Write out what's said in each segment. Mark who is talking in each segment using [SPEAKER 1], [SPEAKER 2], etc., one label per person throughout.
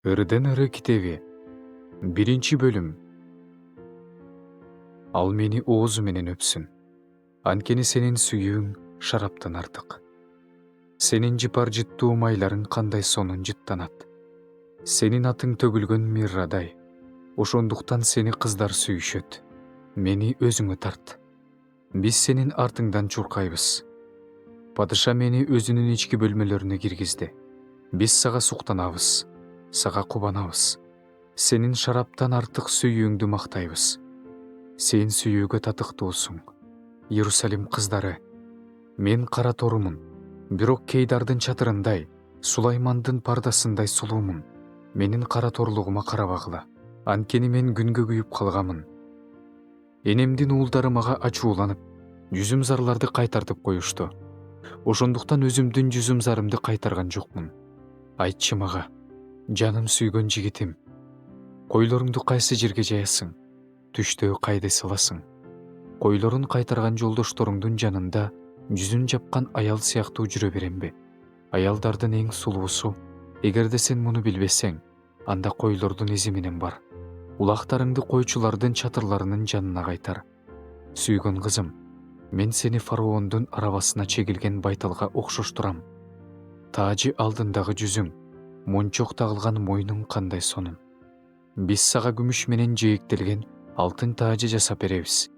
[SPEAKER 1] Ырдын ыры китеби. Биринчи бөлүм. Ал мени оозу менен өпсүн. Анткени сенин сүйүүң шараптан артык. Сенин жыпар жыттуу майларың кандай сонун жыттанат. Сенин атың төгүлгөн миррадай. Ошондуктан сени кыздар сүйүшөт. Мени өзүңө тарт. Биз сенин артыңдан чуркайбыз. Падыша мени өзүнүн ички бөлмөлөрүнө киргизди. Биз сага суктанабыз, сага кубанабыз. Сенин шараптан артык сүйүүңдү мактайбыз. Сен сүйүүгө татыктуусуң. Иерусалим кыздары. Мен кара торумун, бирок Кейдардын чатырындай, Сулаймандын пардасындай сулуумун. Менин кара торлугума карабагыла. Анткени мен күнгө күйүп калгамын. Энемдин уулдары мага ачууланып, жүзүм-зарларды кайтартып коюшту. Ошондуктан өзүмдүн жүзүм-зарымды кайтарган жокмун. Айтчы мага, жаным сүйгөн жигитим, койлоруңду кайсы жерге жаясың? Түштө кайды сыласың? Койлорун кайтарган жолдошторуңдун жанында жүзүн жапкан аял сыяктуу жүрө беремби? Аялдардын эң сулуусу, эгерде сен муну билбесең, анда койлордун изи менен бар. Улактарыңды койчулардын чатырларынын жанына кайтар. Сүйгөн кызым, мен сени фараондун арабасына чегилген байталга окшоштурам. Таажы алдындагы жүзүң, мончок тагылган мойнуң кандай сонун. Биз сага күмүш менен жээктелген алтын таажы жасап беребиз.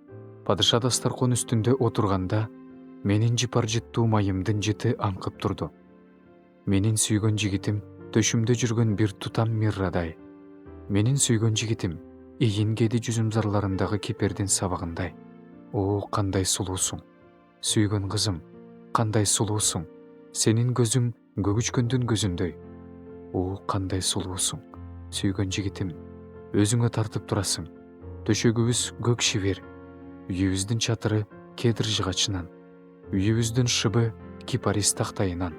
[SPEAKER 1] Падыша дасторкон үстүндө отурганда, менин жыпар жыттуу майымдын жыты аңкып турду. Менин сүйгөн жигитим төшүмдө жүргөн бир тутам миррадай. Менин сүйгөн жигитим ийин кеди жүзүм-зарларындагы кипердин сабагындай. О, кандай сулуусуң. Сүйгөн кызым, кандай сулуусуң. Сенин көзүң көгүчкөндүн көзүндөй. О, кандай сулуусуң. Сүйгөн жигитим, өзүңө тартып турасың. Төшөгүбүз көк шибер, үйүбүздүн чатыры кедр жыгачынан, үйүбүздүн шыбы кипарис тактайынан.